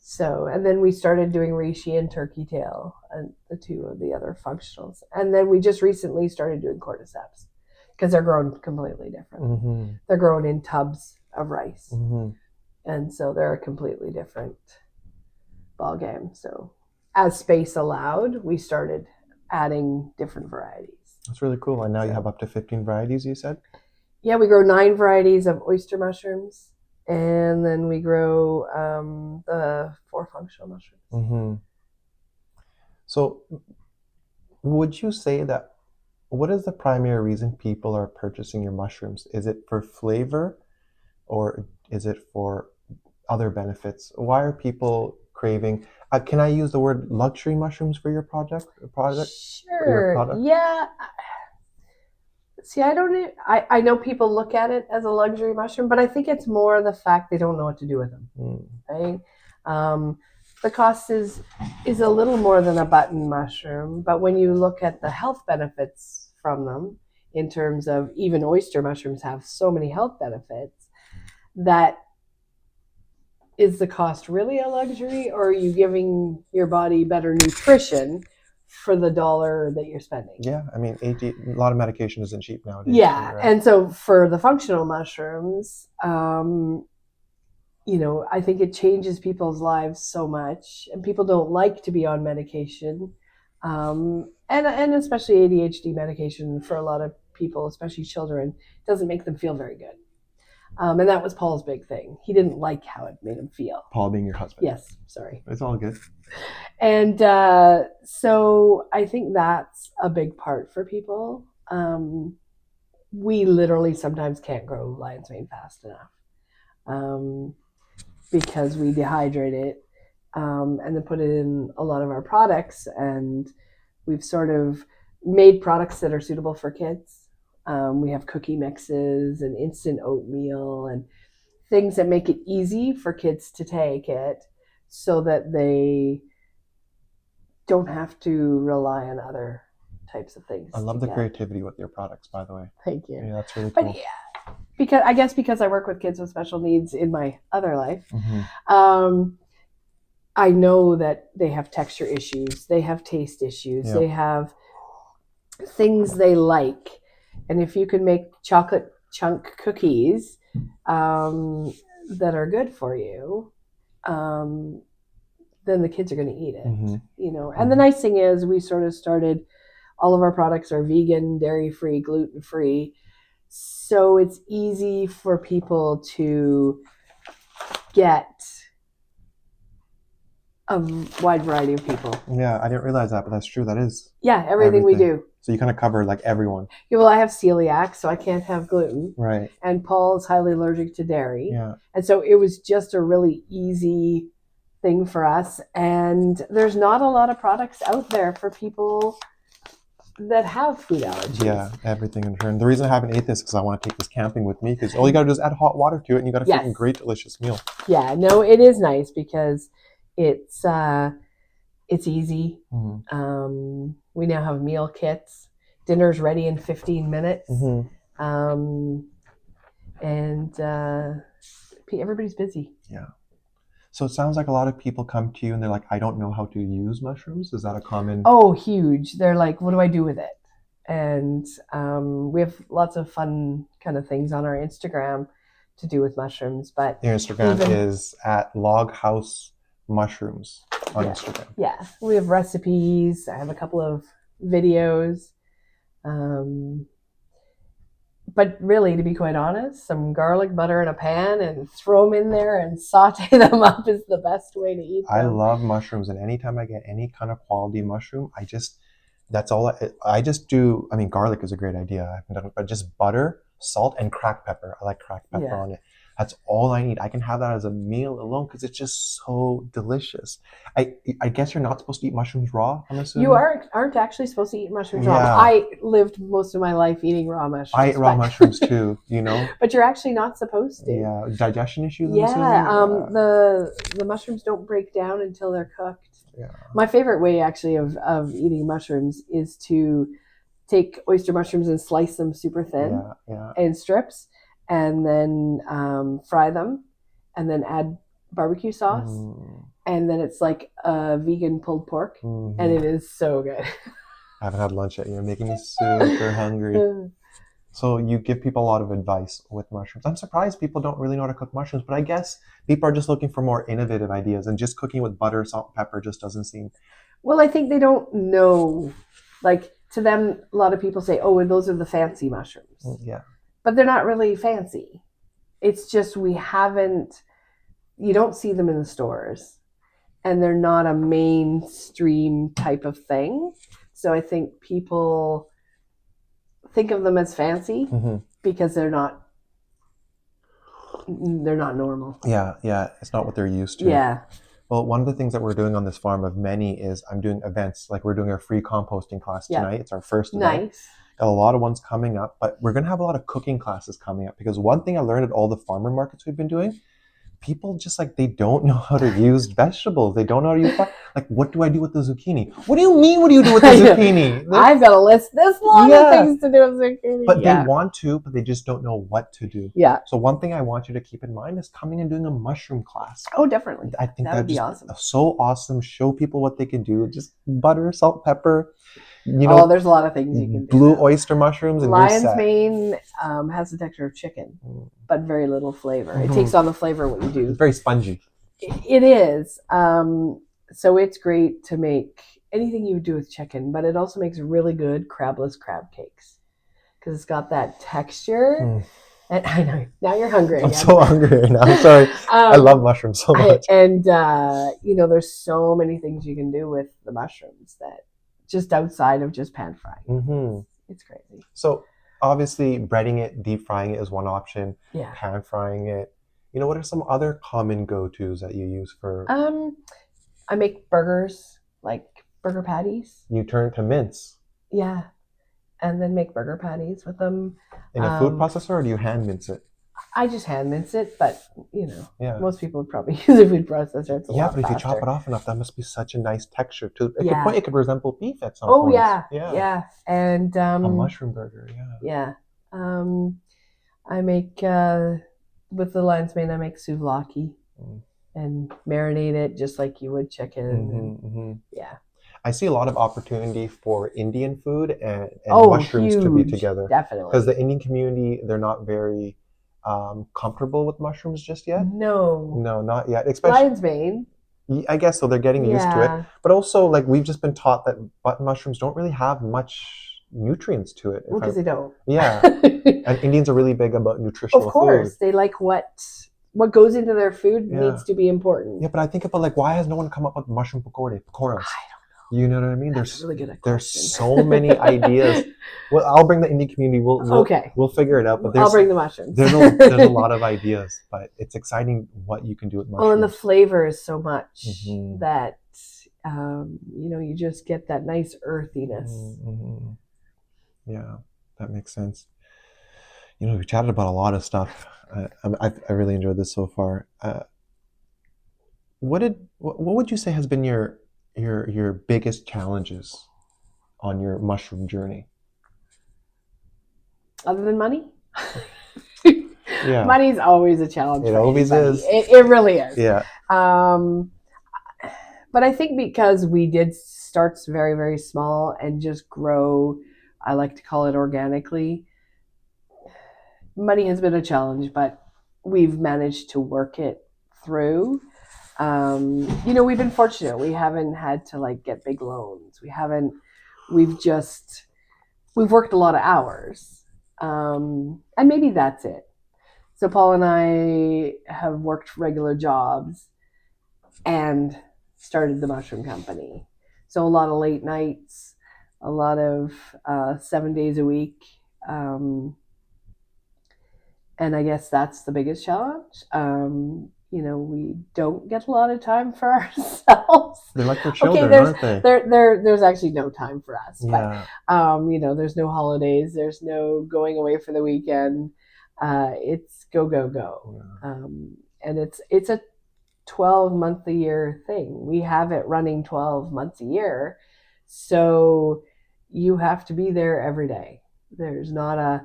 then we started doing reishi and turkey tail, and the two of the other functionals. And then we just recently started doing cordyceps because they're grown completely different. They're grown in tubs of rice. And so they're a completely different ball game. So as space allowed, we started adding different varieties. That's really cool. And now you have up to 15 varieties, you said? Yeah, we grow 9 varieties of oyster mushrooms, and then we grow the 4 functional mushrooms. So would you say that, what is the primary reason people are purchasing your mushrooms? Is it for flavor, or is it for other benefits? Why are people craving? Can I use the word luxury mushrooms for your project? Sure. Your product? Yeah. See, I know people look at it as a luxury mushroom, but I think it's more the fact they don't know what to do with them, right? The cost is a little more than a button mushroom, but when you look at the health benefits from them, in terms of even oyster mushrooms have so many health benefits, that is the cost really a luxury, or are you giving your body better nutrition for the dollar that you're spending? Yeah, I mean, a lot of medication isn't cheap nowadays. Yeah, right? And so for the functional mushrooms, I think it changes people's lives so much, and people don't like to be on medication, and especially ADHD medication for a lot of people, especially children, doesn't make them feel very good. And that was Paul's big thing. He didn't like how it made him feel. Paul being your husband. Yes, sorry. It's all good. And so I think that's a big part for people. We literally sometimes can't grow lion's mane fast enough because we dehydrate it and then put it in a lot of our products. And we've sort of made products that are suitable for kids. We have cookie mixes and instant oatmeal and things that make it easy for kids to take it so that they don't have to rely on other types of things. I love the creativity with your products, by the way. Thank you. Yeah, that's really cool. But yeah, because I work with kids with special needs in my other life, I know that they have texture issues, they have taste issues, they have things they like. And if you can make chocolate chunk cookies that are good for you, then the kids are going to eat it. And the nice thing is we sort of started, all of our products are vegan, dairy-free, gluten-free. So it's easy for people to get a wide variety of people. Yeah, I didn't realize that, but that's true. That is. Yeah, everything we do. So you kind of cover like everyone. Yeah, well, I have celiac, so I can't have gluten. Right. And Paul is highly allergic to dairy. Yeah. And so it was just a really easy thing for us. And there's not a lot of products out there for people that have food allergies. Yeah, everything in turn. The reason I haven't ate this is because I want to take this camping with me, because all you got to do is add hot water to it and you got a freaking great, delicious meal. Yeah, no, it is nice because it's easy. We now have meal kits. Dinner's ready in 15 minutes. And everybody's busy. Yeah. So it sounds like a lot of people come to you and they're like, I don't know how to use mushrooms. Is that a common? Oh, huge. They're like, what do I do with it? And we have lots of fun kind of things on our Instagram to do with mushrooms. But your Instagram is at Loghouse Mushrooms on Instagram. Yeah, we have recipes. I have a couple of videos. But really, to be quite honest, some garlic butter in a pan and throw them in there and saute them up is the best way to eat them. I love mushrooms, and anytime I get any kind of quality mushroom, that's all I just do. I mean, garlic is a great idea. I haven't done it, but just butter, salt, and cracked pepper. I like cracked pepper on it. That's all I need. I can have that as a meal alone because it's just so delicious. I guess you're not supposed to eat mushrooms raw, I'm assuming? You aren't actually supposed to eat mushrooms raw. I lived most of my life eating raw mushrooms. I ate raw mushrooms too, you know? But you're actually not supposed to. Yeah, digestion issues, I'm assuming? The mushrooms don't break down until they're cooked. Yeah. My favorite way actually of eating mushrooms is to take oyster mushrooms and slice them super thin in strips, and then fry them, and then add barbecue sauce, and then it's like a vegan pulled pork, and it is so good. I haven't had lunch yet. You're making me super hungry. So you give people a lot of advice with mushrooms. I'm surprised people don't really know how to cook mushrooms, but I guess people are just looking for more innovative ideas, and just cooking with butter, salt, pepper just doesn't seem... Well, I think they don't know. Like, to them, a lot of people say, oh, and those are the fancy mushrooms. Yeah. But they're not really fancy. It's just you don't see them in the stores, and they're not a mainstream type of thing. So I think people think of them as fancy because they're not normal. Yeah. It's not what they're used to. Yeah. Well, one of the things that we're doing on this farm of many is I'm doing events. Like, we're doing our free composting class tonight. It's our first event. Nice. Got a lot of ones coming up, but we're going to have a lot of cooking classes coming up, because one thing I learned at all the farmer markets we've been doing, people just they don't know how to use vegetables. They don't know how to use like, what do I do with the zucchini? What do you mean, what do you do with the zucchini? I've got a list this long of things to do with zucchini. But they want to, but they just don't know what to do. Yeah. So one thing I want you to keep in mind is coming and doing a mushroom class. Oh, definitely. I think that would be awesome. So awesome. Show people what they can do. Just butter, salt, pepper. There's a lot of things you can do. Blue oyster mushrooms and lion's mane has the texture of chicken, but very little flavor. It takes on the flavor what you do. It's very spongy. It is. So it's great to make anything you do with chicken, but it also makes really good crabless crab cakes because it's got that texture. And I know now you're hungry again. I'm so hungry right now. I'm sorry. I love mushrooms so much. There's so many things you can do with the mushrooms that just outside of just pan frying. It's crazy. So obviously breading it, deep frying it is one option. Yeah. Pan frying it. What are some other common go-tos that you use for... I make burgers, like burger patties. You turn to mince. Yeah. And then make burger patties with them. In a food processor, or do you hand mince it? I just hand mince it, but most people would probably use a food processor. It's a lot but if faster. you chop it off enough, that must be such a nice texture too. It could resemble beef at some point. Oh yeah. And a mushroom burger, yeah. I make with the lion's mane. I make souvlaki. and marinate it just like you would chicken. And, yeah. I see a lot of opportunity for Indian food and Oh, mushrooms to be huge. together. Definitely. Because the Indian community, they're not very comfortable with mushrooms just yet. No. No, not yet. Especially, Lion's mane. I guess so. They're getting used to it. Yeah. But also, like we've just been taught that button mushrooms don't really have much nutrients to it. Well, because they don't. Yeah. And Indians are really big about nutritional Of course, food. they like what goes into their food Yeah. needs to be important. Yeah, but I think about like why has no one come up with mushroom pakoras? I don't know. You know what I mean? That's a really good there's question. so many ideas. Well, I'll bring the Indian community. We'll figure it out. But I'll bring the mushrooms. There's a lot of ideas, but it's exciting what you can do with mushrooms. Well, and the flavor is so much that you just get that nice earthiness. Yeah, that makes sense. We chatted about a lot of stuff. I really enjoyed this so far. What would you say has been your biggest challenges on your mushroom journey? Other than money? Yeah. Money's always a challenge. It always is. It really is. Yeah. But I think because we did start very, very small and just grow, I like to call it organically, money has been a challenge, but we've managed to work it through. We've been fortunate. We haven't had to get big loans. We've worked a lot of hours. And maybe that's it. So Paul and I have worked regular jobs and started the mushroom company. So a lot of late nights, a lot of 7 days a week. And I guess that's the biggest challenge. We don't get a lot of time for ourselves. They're like their children, aren't they? There's actually no time for us. Yeah. But, there's no holidays. There's no going away for the weekend. It's go, go, go. Yeah. And it's a 12-month a year thing. We have it running 12 months a year. So you have to be there every day. There's not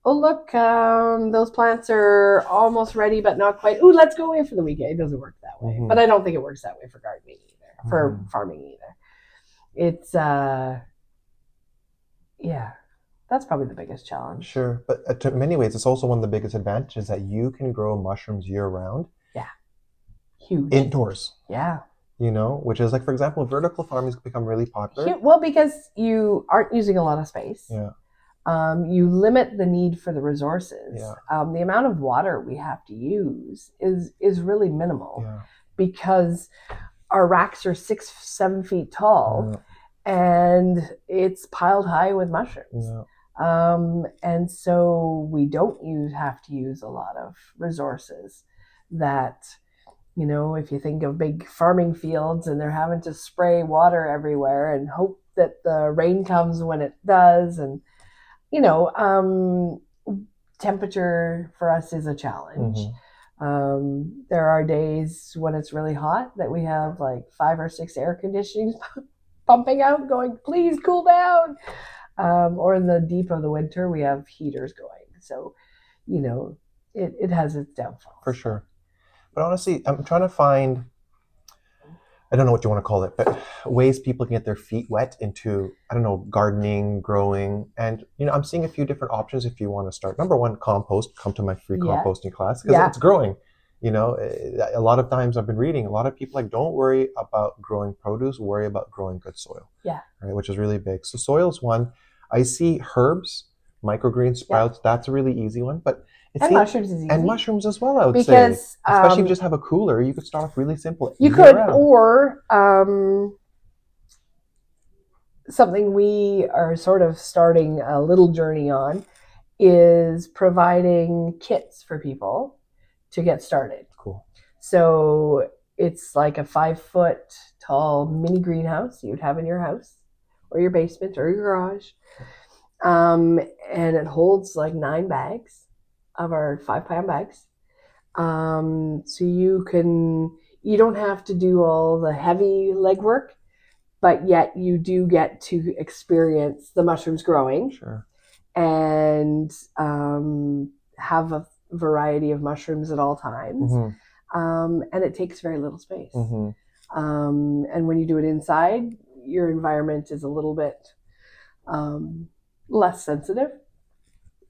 oh, look, those plants are almost ready, but not quite. Ooh, let's go away for the weekend. It doesn't work that way. But I don't think it works that way for gardening either, for farming either. It's, that's probably the biggest challenge. Sure. But in many ways, it's also one of the biggest advantages that you can grow mushrooms year round. Yeah. Huge. Indoors. Yeah. Which is for example, vertical farming has become really popular. Well, because you aren't using a lot of space. Yeah. You limit the need for the resources. Yeah. The amount of water we have to use is really minimal because our racks are 6-7 feet tall and it's piled high with mushrooms. And so we don't have to use a lot of resources that, if you think of big farming fields and they're having to spray water everywhere and hope that the rain comes when it does. And temperature for us is a challenge. There are days when it's really hot that we have 5 or 6 air conditionings pumping out going, please cool down. Or in the deep of the winter, we have heaters going. So, it has its downfalls. For sure. But honestly, I'm trying to find, I don't know what you want to call it, but ways people can get their feet wet into, gardening, growing. And, I'm seeing a few different options if you want to start. Number one, compost. Come to my free composting class because it's growing. A lot of times I've been reading, a lot of people don't worry about growing produce, worry about growing good soil. Yeah. Right, which is really big. So soil's one. I see herbs, microgreen sprouts. That's a really easy one. But mushrooms is easy. And mushrooms as well, I would say. Especially if you just have a cooler, you could start off really simple. You could, or something we are sort of starting a little journey on is providing kits for people to get started. Cool. So it's like a 5-foot tall mini greenhouse you'd have in your house or your basement or your garage. And it holds 9 bags of our 5-pound bags. So you don't have to do all the heavy legwork, but yet you do get to experience the mushrooms growing. Sure. And have a variety of mushrooms at all times. and it takes very little space. Mm-hmm. And when you do it inside, your environment is a little bit less sensitive.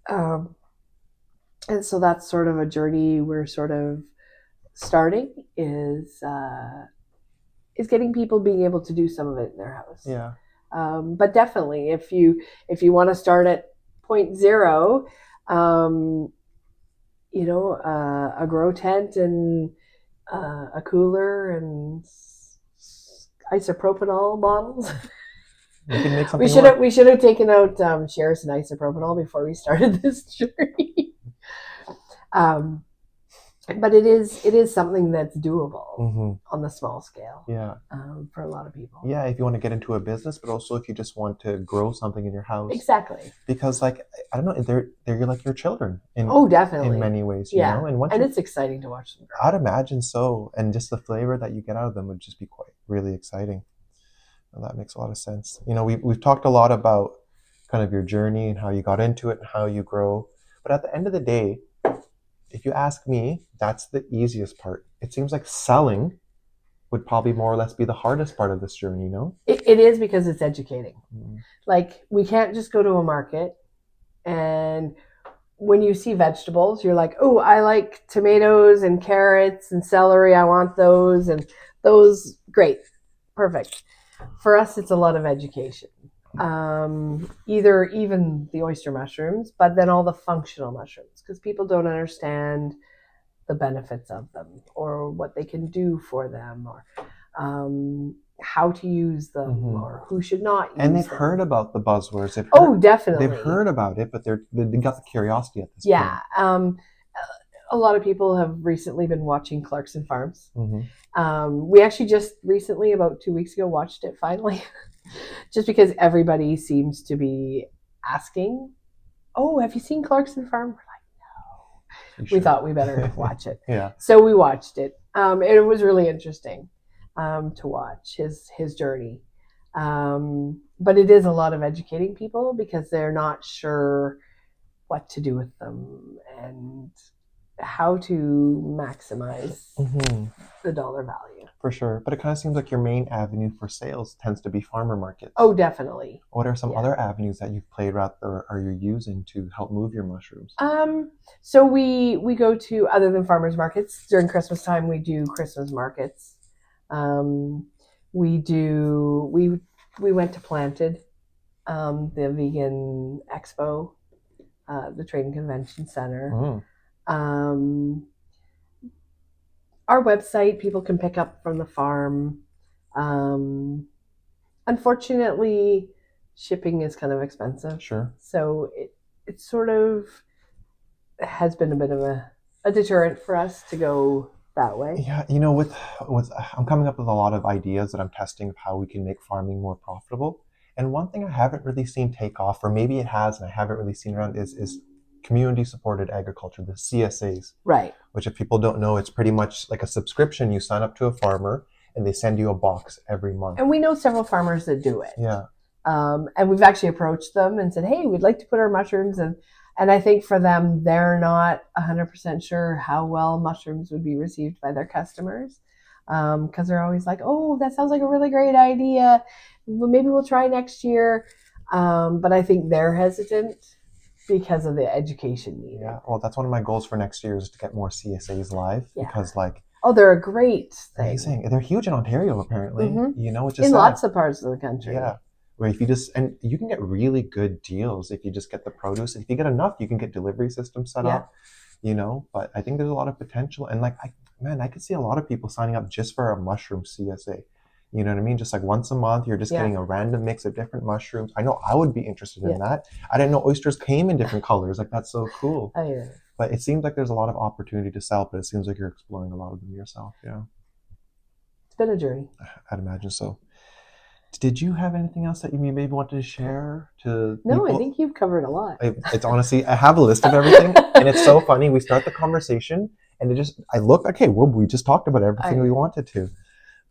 And so that's sort of a journey we're sort of starting is getting people being able to do some of it in their house. Yeah. But definitely, if you want to start at point zero, a grow tent and a cooler and isopropanol bottles. You can make something we should have taken out shares and isopropanol before we started this journey. But it is something that's doable on the small scale. Yeah. For a lot of people. Yeah, if you want to get into a business, but also if you just want to grow something in your house. Exactly. Because I don't know, they're like your children. Definitely. In many ways, yeah. you know? And it's exciting to watch them grow. I'd imagine so. And just the flavor that you get out of them would just be really exciting. And that makes a lot of sense. You know, we've talked a lot about kind of your journey and how you got into it and how you grow. But at the end of the day, if you ask me, that's the easiest part. It seems like selling would probably more or less be the hardest part of this journey, no? It is, because it's educating. Like, we can't just go to a market and when you see vegetables, you're like, oh, I like tomatoes and carrots and celery. I want those, and those, great, perfect. For us, it's a lot of education. Either even the oyster mushrooms, but then all the functional mushrooms, because people don't understand the benefits of them or what they can do for them, or how to use them, or who should not use them. And they've heard about the buzzwords. Definitely. They've heard about it, but they got the curiosity at this point. Yeah. A lot of people have recently been watching Clarkson Farms. We actually just recently, about 2 weeks ago, watched it finally. Just because everybody seems to be asking, oh, have you seen Clarkson Farm? We're like, no. We thought we better watch it. Yeah. So we watched it. It was really interesting to watch his journey. But it is a lot of educating people because they're not sure what to do with them and how to maximize the dollar value. For sure. But it kind of seems like your main avenue for sales tends to be farmer markets. Oh, definitely. What are some other avenues that you've played with or are you using to help move your mushrooms? So we go to, other than farmers markets, during Christmas time, we do Christmas markets. We went to Planted, the vegan expo, the Trade and Convention Center. Our website, people can pick up from the farm. Unfortunately, shipping is kind of expensive. Sure. So it sort of has been a bit of a deterrent for us to go that way. Yeah, you know, with I'm coming up with a lot of ideas that I'm testing of how we can make farming more profitable. And one thing I haven't really seen take off, or maybe it has and I haven't really seen around, is community-supported agriculture, the CSAs. Right. Which, if people don't know, it's pretty much like a subscription. You sign up to a farmer and they send you a box every month. And we know several farmers that do it. Yeah. And we've actually approached them and said, hey, we'd like to put our mushrooms in. And I think for them, they're not 100% sure how well mushrooms would be received by their customers. Because they're always like, oh, that sounds like a really great idea. Well, maybe we'll try next year. But I think they're hesitant because of the education needed. Yeah, well, that's one of my goals for next year is to get more CSAs live. Yeah. Because, like... Oh, they're a great thing. Amazing. They're huge in Ontario, apparently. You know, it's just... In lots of parts of the country. Yeah. Where if you just... And you can get really good deals if you just get the produce. If you get enough, you can get delivery systems set up. You know, but I think there's a lot of potential. And, like, I could see a lot of people signing up just for a mushroom CSA. You know what I mean? Just like once a month, you're just getting a random mix of different mushrooms. I know I would be interested in that. I didn't know oysters came in different colors. Like, that's so cool. Oh, yeah. But it seems like there's a lot of opportunity to sell, but it seems like you're exploring a lot of them yourself. Yeah. It's been a journey. I'd imagine so. Did you have anything else that you maybe wanted to share to No, people? I think you've covered a lot. It's honestly, I have a list of everything, and it's so funny. We start the conversation, and I look, okay, well, we just talked about everything we wanted to.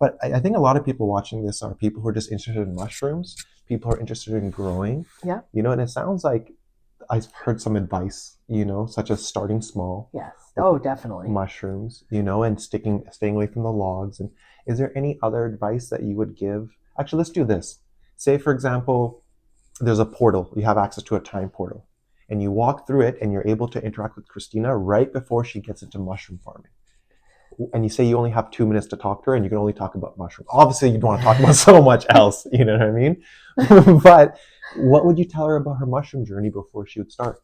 But I think a lot of people watching this are people who are just interested in mushrooms, people who are interested in growing. Yeah. You know, and it sounds like I've heard some advice, such as starting small Yes. with Oh, definitely. mushrooms, and staying away from the logs. And is there any other advice that you would give? Actually, let's do this. Say, for example, there's a portal. You have access to a time portal, and you walk through it, and you're able to interact with Christina right before she gets into mushroom farming. And you say you only have 2 minutes to talk to her, and you can only talk about mushrooms. Obviously, you don't want to talk about so much else. You know what I mean? But what would you tell her about her mushroom journey before she would start?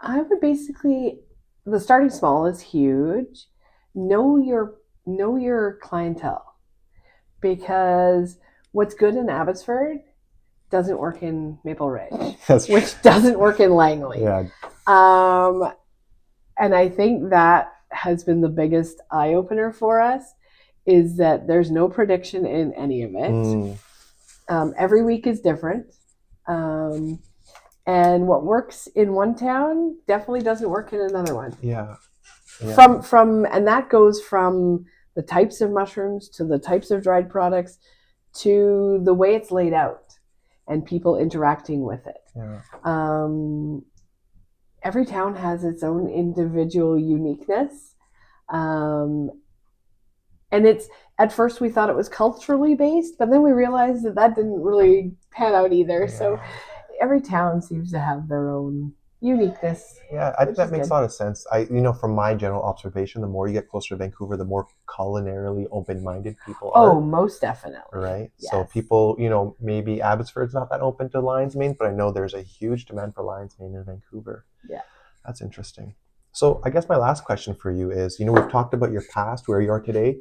I would basically, the starting small is huge. Know your know your clientele, because what's good in Abbotsford doesn't work in Maple Ridge, That's true. which doesn't work in Langley. Yeah. And I think that has been the biggest eye opener for us, is that there's no prediction in any of it. Every week is different. And what works in one town definitely doesn't work in another one. Yeah. And that goes from the types of mushrooms to the types of dried products to the way it's laid out and people interacting with it. Yeah. Every town has its own individual uniqueness. And it's, at first we thought it was culturally based, but then we realized that didn't really pan out either. Yeah. So every town seems to have their own uniqueness. Yeah, I think that makes a lot of sense. From my general observation, the more you get closer to Vancouver, the more culinarily open-minded people are. Oh, most definitely. Right? Yes. So people, maybe Abbotsford's not that open to lion's mane, but I know there's a huge demand for lion's mane in Vancouver. Yeah. That's interesting. So I guess my last question for you is, we've talked about your past, where you are today.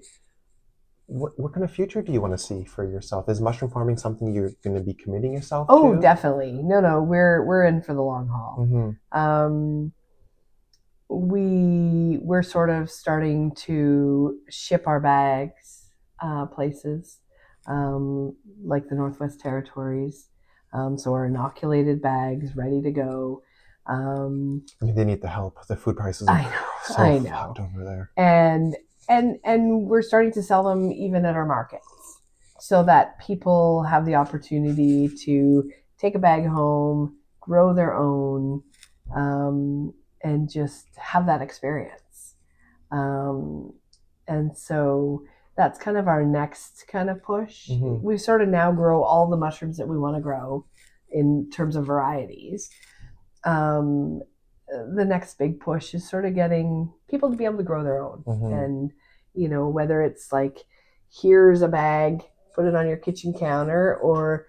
What kind of future do you want to see for yourself? Is mushroom farming something you're going to be committing yourself to? Oh, definitely. No, we're in for the long haul. Mm-hmm. We're sort of starting to ship our bags places, like the Northwest Territories. So our inoculated bags ready to go. They need the help. The food prices I are know. so fucked over there. And we're starting to sell them even at our markets, so that people have the opportunity to take a bag home, grow their own, and just have that experience. And so that's kind of our next kind of push. Mm-hmm. We sort of now grow all the mushrooms that we want to grow in terms of varieties. The next big push is sort of getting people to be able to grow their own. Mm-hmm. And, whether it's like, here's a bag, put it on your kitchen counter, or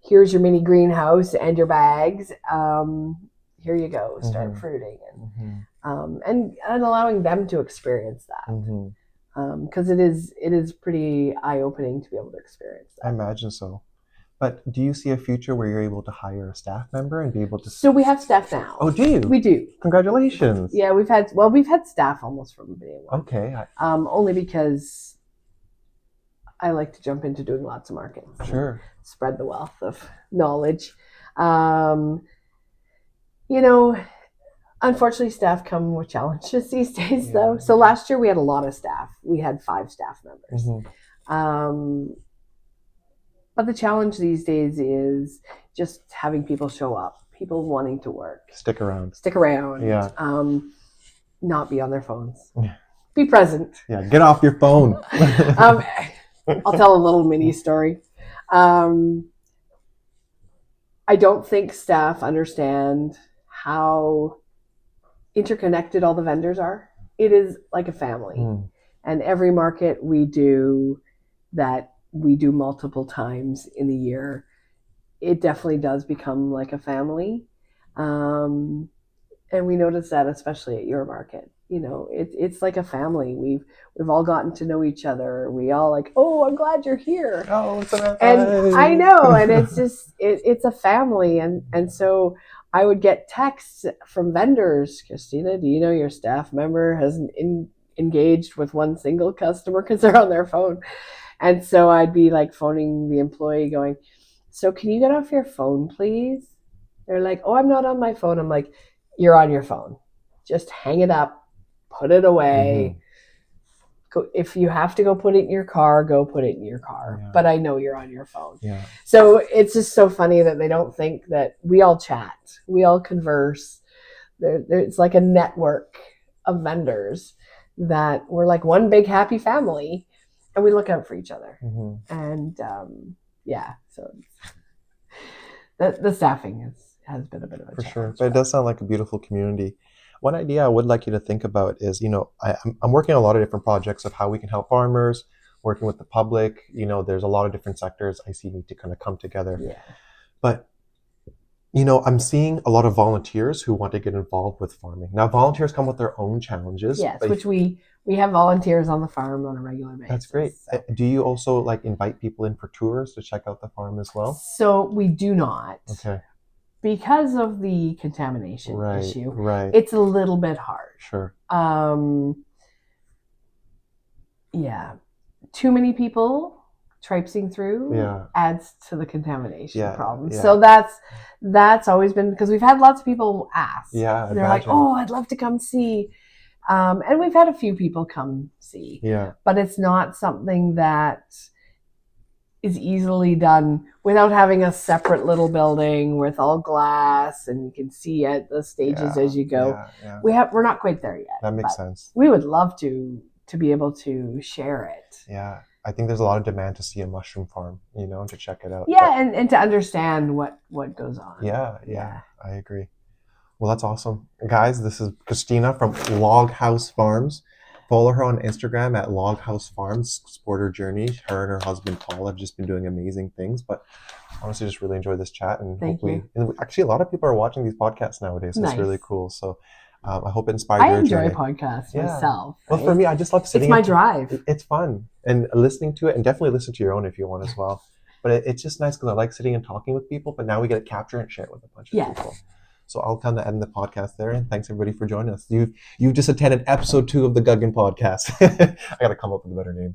here's your mini greenhouse and your bags. Here you go, start mm-hmm. fruiting. And allowing them to experience that. Mm-hmm. Because it is pretty eye-opening to be able to experience that. I imagine so. But do you see a future where you're able to hire a staff member and be able to... So we have staff now. Oh, do you? We do. Congratulations. Yeah, we've had staff almost from day one. Okay. Only because I like to jump into doing lots of marketing. Sure. Spread the wealth of knowledge. Unfortunately, staff come with challenges these days, though. So last year we had a lot of staff. We had 5 staff members. Mm-hmm. But the challenge these days is just having people show up, people wanting to work. Stick around. Yeah. Not be on their phones. Be present. Yeah, get off your phone. I'll tell a little mini story. I don't think staff understand how interconnected all the vendors are. It is like a family. And every market we do multiple times in the year, it definitely does become like a family. And we notice that especially at your market. It's like a family. We've all gotten to know each other. We all like, oh, I'm glad you're here. Oh, Samantha. And I know, and it's just it's a family, and so I would get texts from vendors. Christina, do you know your staff member hasn't engaged with one single customer because they're on their phone? And so I'd be like phoning the employee going, so can you get off your phone, please? They're like, oh, I'm not on my phone. I'm like, you're on your phone. Just hang it up, put it away. if you have to go put it in your car, go put it in your car. Yeah. But I know you're on your phone. Yeah. So it's just so funny that they don't think that we all chat, we all converse. It's like a network of vendors that we're like one big happy family, and we look out for each other. Mm-hmm. And yeah, so the staffing has been a bit of a For challenge. sure, but it does sound like a beautiful community. One idea I would like you to think about is, I'm working on a lot of different projects of how we can help farmers, working with the public. There's a lot of different sectors I see need to kind of come together. Yeah. But I'm seeing a lot of volunteers who want to get involved with farming. Now, volunteers come with their own challenges. Yes, which we have volunteers on the farm on a regular basis. That's great. So. Do you also invite people in for tours to check out the farm as well? So we do not. Okay. Because of the contamination issue, right. It's a little bit hard. Sure. Yeah. Too many people traipsing through adds to the contamination problem. Yeah. So that's always been, because we've had lots of people ask. Yeah, they're like, "Oh, I'd love to come see," and we've had a few people come see. Yeah. But it's not something that is easily done without having a separate little building with all glass and you can see at the stages as you go. Yeah. We're not quite there yet. That makes sense. We would love to be able to share it. Yeah. I think there's a lot of demand to see a mushroom farm, to check it out. Yeah, and to understand what goes on. Yeah. I agree. Well, that's awesome. Guys, this is Christina from Log House Farms. Follow her on Instagram at Log House Farms. Support her journey. Her and her husband Paul have just been doing amazing things. But honestly, just really enjoyed this chat, and actually a lot of people are watching these podcasts nowadays. So It's really cool. So I hope it inspired your journey. I enjoy podcasts myself. Well, for me, I just love sitting. It's my drive. It's fun and listening to it, and definitely listen to your own if you want as well. But it's just nice because I like sitting and talking with people. But now we get to capture and share it with a bunch of people. So I'll kind of end the podcast there, and thanks everybody for joining us. You just attended episode 2 of the Gagan podcast. I got to come up with a better name.